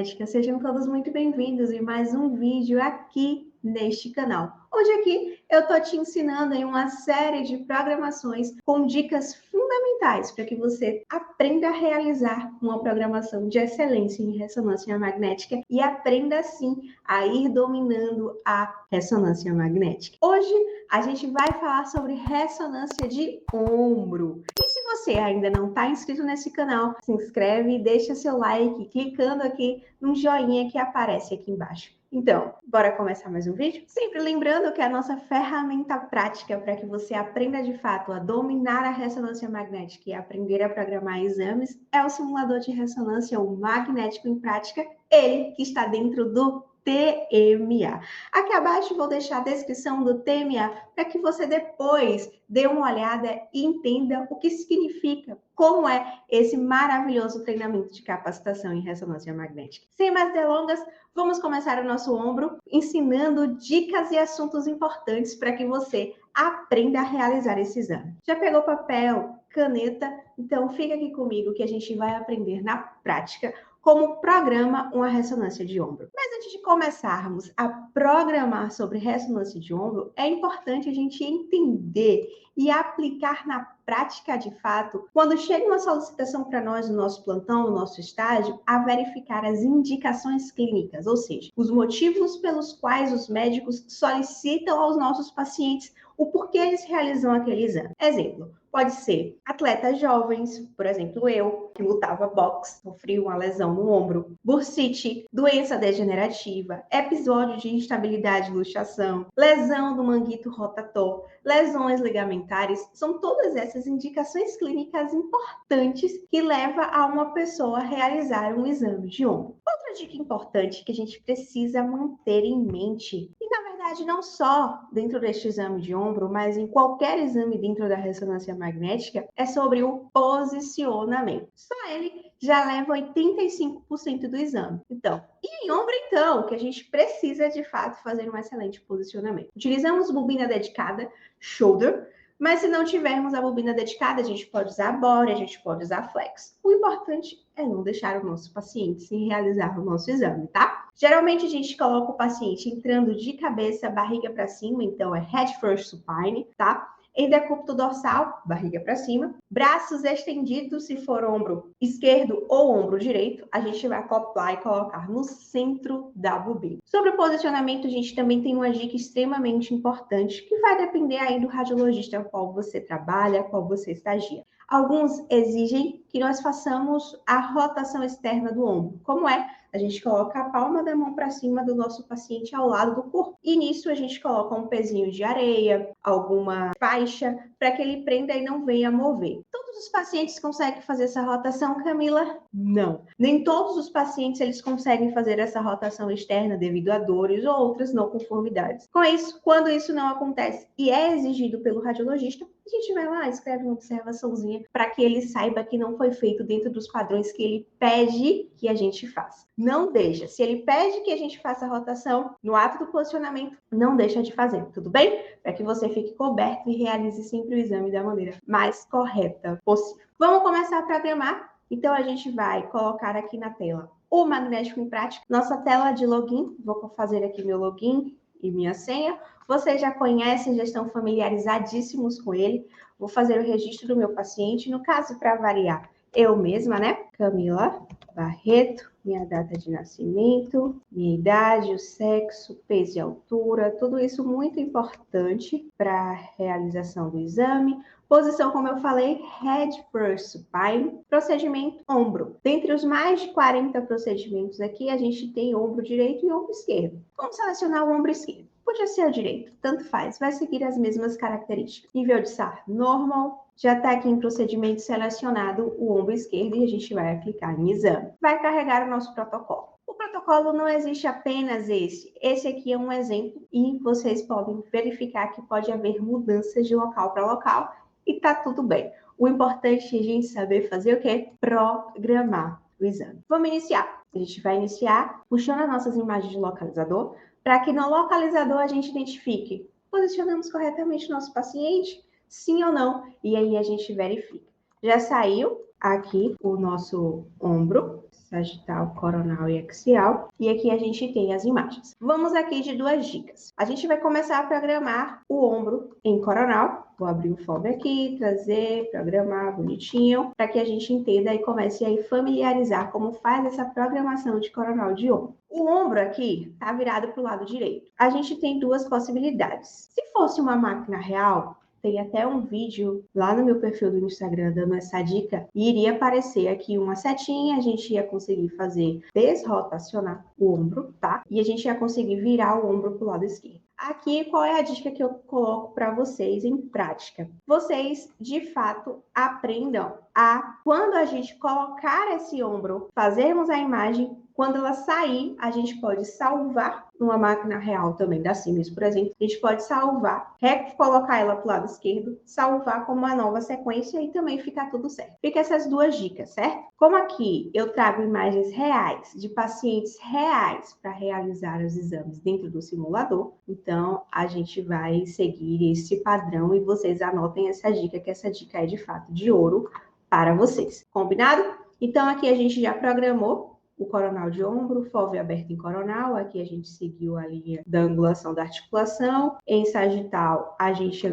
magnética, sejam todos muito bem-vindos em mais um vídeo aqui neste canal. Hoje aqui eu tô te ensinando em uma série de programações com dicas fundamentais para que você aprenda a realizar uma programação de excelência em ressonância magnética e aprenda assim a ir dominando a ressonância magnética. Hoje a gente vai falar sobre ressonância de ombro. E se você ainda não está inscrito nesse canal, se inscreve e deixa seu like clicando aqui no joinha que aparece aqui embaixo. Então, bora começar mais um vídeo? Sempre lembrando que a nossa ferramenta prática para que você aprenda de fato a dominar a ressonância magnética e aprender a programar exames é o simulador de ressonância, o Magnético em Prática, ele que está dentro do TMA. Aqui abaixo vou deixar a descrição do TMA para que você depois dê uma olhada e entenda o que significa, como é esse maravilhoso treinamento de capacitação em ressonância magnética. Sem mais delongas, vamos começar o nosso ombro ensinando dicas e assuntos importantes para que você aprenda a realizar esse exame. Já pegou papel, caneta? Então fica aqui comigo que a gente vai aprender na prática como programa uma ressonância de ombro. Mas antes de começarmos a programar sobre ressonância de ombro, é importante a gente entender e aplicar na prática de fato, quando chega uma solicitação para nós no nosso plantão, no nosso estágio, a verificar as indicações clínicas, ou seja, os motivos pelos quais os médicos solicitam aos nossos pacientes o porquê eles realizam aquele exame. Exemplo, pode ser atletas jovens, por exemplo, eu, que lutava boxe, sofri uma lesão no ombro, bursite, doença degenerativa, episódio de instabilidade e luxação, lesão do manguito rotator, lesões ligamentares, são todas essas indicações clínicas importantes que levam a uma pessoa a realizar um exame de ombro. Outra dica importante que a gente precisa manter em mente, e na verdade não só dentro deste exame de ombro, mas em qualquer exame dentro da ressonância magnética, é sobre o posicionamento. Só ele já leva 85% do exame. Então, e em ombro então, que a gente precisa de fato fazer um excelente posicionamento. Utilizamos bobina dedicada, shoulder, mas se não tivermos a bobina dedicada, a gente pode usar a bore, a gente pode usar flex. O importante é não deixar o nosso paciente sem realizar o nosso exame, tá? Geralmente a gente coloca o paciente entrando de cabeça, barriga para cima, então é head first supine, tá? Em decúbito dorsal, barriga para cima, braços estendidos se for ombro esquerdo ou ombro direito, a gente vai acoplar e colocar no centro da bobina. Sobre o posicionamento, a gente também tem uma dica extremamente importante que vai depender aí do radiologista qual você trabalha, qual você estagia. Alguns exigem que nós façamos a rotação externa do ombro. Como é? A gente coloca a palma da mão para cima do nosso paciente ao lado do corpo. E nisso a gente coloca um pezinho de areia, alguma faixa, para que ele prenda e não venha mover. Todos os pacientes conseguem fazer essa rotação, Camila? Não. Nem todos os pacientes eles conseguem fazer essa rotação externa devido a dores ou outras não conformidades. Com isso, quando isso não acontece e é exigido pelo radiologista, a gente vai lá, escreve uma observaçãozinha para que ele saiba que não foi feito dentro dos padrões que ele pede que a gente faça. Não deixa. Se ele pede que a gente faça a rotação no ato do posicionamento, não deixa de fazer, tudo bem? Para que você fique coberto e realize sempre o exame da maneira mais correta possível. Vamos começar a programar? Então, a gente vai colocar aqui na tela o Magnético em Prática, nossa tela de login. Vou fazer aqui meu login e minha senha. Vocês já conhecem, já estão familiarizadíssimos com ele. Vou fazer o registro do meu paciente. No caso, para variar, eu mesma, né? Camila Barreto, minha data de nascimento, minha idade, o sexo, peso e altura, tudo isso muito importante para a realização do exame. Posição, como eu falei, head first supine, procedimento ombro. Dentre os mais de 40 procedimentos aqui, a gente tem ombro direito e ombro esquerdo. Como selecionar o ombro esquerdo? Podia ser o direito, tanto faz, vai seguir as mesmas características. Nível de SAR normal, já está aqui em procedimento selecionado o ombro esquerdo e a gente vai aplicar em exame. Vai carregar o nosso protocolo. O protocolo não existe apenas esse. Esse aqui é um exemplo e vocês podem verificar que pode haver mudanças de local para local e tá tudo bem. O importante é a gente saber fazer o quê? Programar o exame. Vamos iniciar. A gente vai iniciar puxando as nossas imagens de localizador para que no localizador a gente identifique. Posicionamos corretamente o nosso paciente? Sim ou não? E aí a gente verifica. Já saiu aqui o nosso ombro, sagital, coronal e axial. E aqui a gente tem as imagens. Vamos aqui de 2 dicas. A gente vai começar a programar o ombro em coronal. Vou abrir o FOV aqui, trazer, programar bonitinho, para que a gente entenda e comece a familiarizar como faz essa programação de coronal de ombro. O ombro aqui está virado para o lado direito. A gente tem 2 possibilidades. Se fosse uma máquina real, tem até um vídeo lá no meu perfil do Instagram dando essa dica e iria aparecer aqui uma setinha, a gente ia conseguir fazer desrotacionar o ombro, tá? E a gente ia conseguir virar o ombro para o lado esquerdo. Aqui, qual é a dica que eu coloco para vocês em prática? Vocês, de fato, aprendam a, quando a gente colocar esse ombro, fazermos a imagem, quando ela sair, a gente pode salvar numa máquina real também da Siemens, por exemplo. A gente pode salvar, colocar ela para o lado esquerdo, salvar como uma nova sequência e também ficar tudo certo. Fica essas 2 dicas, certo? Como aqui eu trago imagens reais de pacientes reais para realizar os exames dentro do simulador, então a gente vai seguir esse padrão e vocês anotem essa dica, que essa dica é de fato de ouro para vocês. Combinado? Então aqui a gente já programou o coronal de ombro, FOV aberto em coronal, aqui a gente seguiu a linha da angulação da articulação. Em sagital, a gente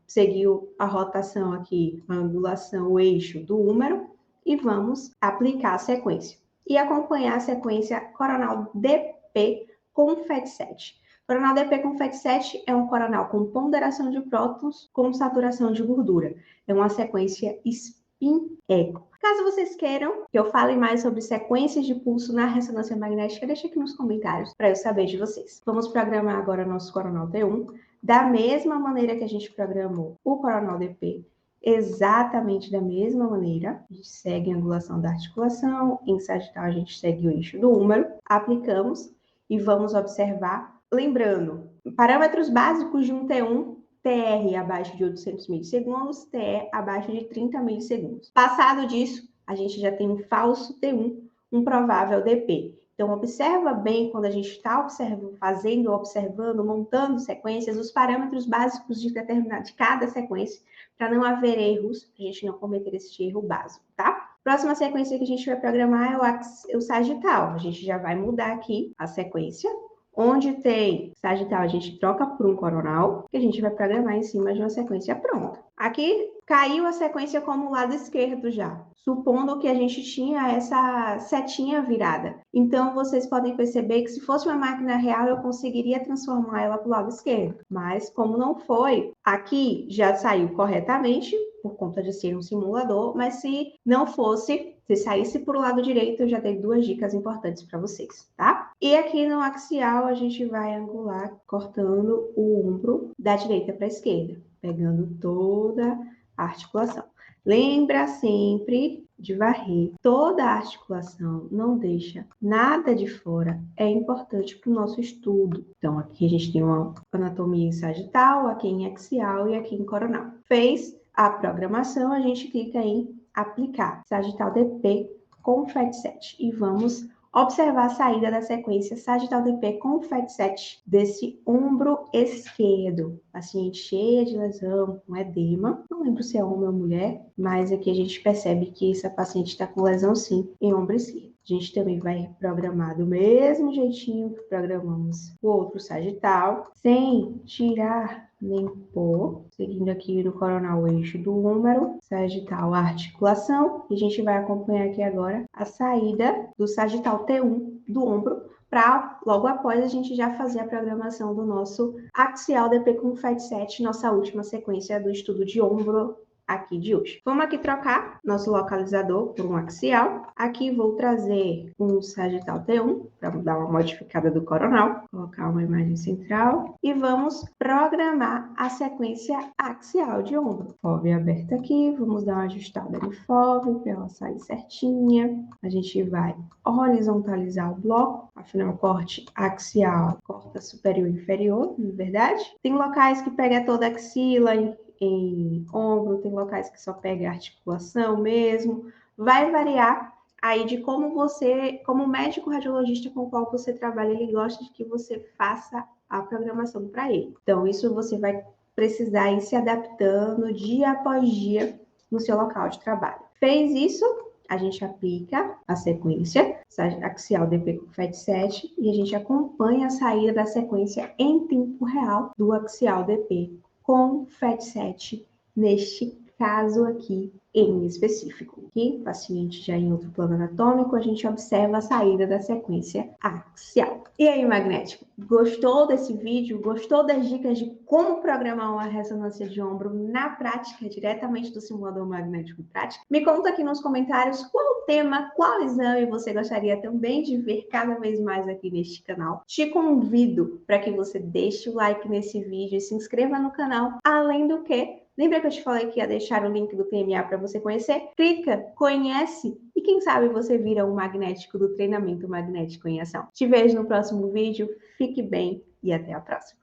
seguiu a rotação aqui, a angulação, o eixo do húmero, e vamos aplicar a sequência. E acompanhar a sequência coronal DP com FET7. Coronal DP com FET7 é um coronal com ponderação de prótons com saturação de gordura. É uma sequência spin-eco. Caso vocês queiram que eu fale mais sobre sequências de pulso na ressonância magnética, deixa aqui nos comentários para eu saber de vocês. Vamos programar agora nosso coronal T1 da mesma maneira que a gente programou o coronal DP, exatamente da mesma maneira. A gente segue a angulação da articulação, em sagital a gente segue o eixo do húmero, aplicamos e vamos observar. Lembrando, parâmetros básicos de um T1, TR abaixo de 800 milissegundos, TE abaixo de 30 milissegundos. Passado disso, a gente já tem um falso T1, um provável DP. Então, observa bem quando a gente está observando, montando sequências, os parâmetros básicos de cada sequência, para não haver erros, para a gente não cometer esse erro básico, tá? Próxima sequência que a gente vai programar é o sagital. A gente já vai mudar aqui a sequência. Onde tem sagital, a gente troca por um coronal, que a gente vai programar em cima de uma sequência pronta. Aqui caiu a sequência como lado esquerdo já, supondo que a gente tinha essa setinha virada. Então, vocês podem perceber que se fosse uma máquina real, eu conseguiria transformar ela para o lado esquerdo. Mas, como não foi, aqui já saiu corretamente, por conta de ser um simulador, mas se não fosse, se saísse para o lado direito, eu já dei 2 dicas importantes para vocês, tá? E aqui no axial, a gente vai angular, cortando o ombro da direita para a esquerda, pegando toda a articulação. Lembra sempre de varrer toda a articulação, não deixa nada de fora, é importante para o nosso estudo. Então, aqui a gente tem uma anatomia em sagital, aqui em axial e aqui em coronal. Fez a programação, a gente clica em aplicar sagital DP com FET7 e vamos observar a saída da sequência sagital DP com FET7 desse ombro esquerdo. Paciente cheia de lesão, com edema. Não lembro se é homem ou mulher, mas aqui a gente percebe que essa paciente está com lesão sim em ombro esquerdo. A gente também vai programar do mesmo jeitinho que programamos o outro sagital, sem tirar nem pôr, seguindo aqui no coronal o eixo do húmero, sagital a articulação, e a gente vai acompanhar aqui agora a saída do sagital T1 do ombro, para logo após a gente já fazer a programação do nosso axial DP com FET7, nossa última sequência do estudo de ombro aqui de hoje. Vamos aqui trocar nosso localizador por um axial. Aqui vou trazer um sagital T1 para dar uma modificada do coronal, colocar uma imagem central e vamos programar a sequência axial de ombro. FOV aberta aqui, vamos dar uma ajustada no FOV para ela sair certinha. A gente vai horizontalizar o bloco, afinal corte axial, corta superior e inferior, na verdade. Tem locais que pega toda a axila em ombro, tem locais que só pega a articulação mesmo, vai variar aí de como você, como médico radiologista com o qual você trabalha, ele gosta de que você faça a programação para ele. Então, isso você vai precisar ir se adaptando dia após dia no seu local de trabalho. Fez isso, a gente aplica a sequência axial DP com FET7 e a gente acompanha a saída da sequência em tempo real do axial DP com FET7 neste caso aqui em específico. Aqui, paciente já em outro plano anatômico, a gente observa a saída da sequência axial. E aí, magnético, gostou desse vídeo? Gostou das dicas de como programar uma ressonância de ombro na prática, diretamente do simulador magnético prático? Me conta aqui nos comentários qual tema, qual exame você gostaria também de ver cada vez mais aqui neste canal. Te convido para que você deixe o like nesse vídeo e se inscreva no canal. Além do que, lembra que eu te falei que ia deixar o link do TMA para você conhecer? Clica, conhece e quem sabe você vira um magnético do treinamento magnético em ação. Te vejo no próximo vídeo, fique bem e até a próxima.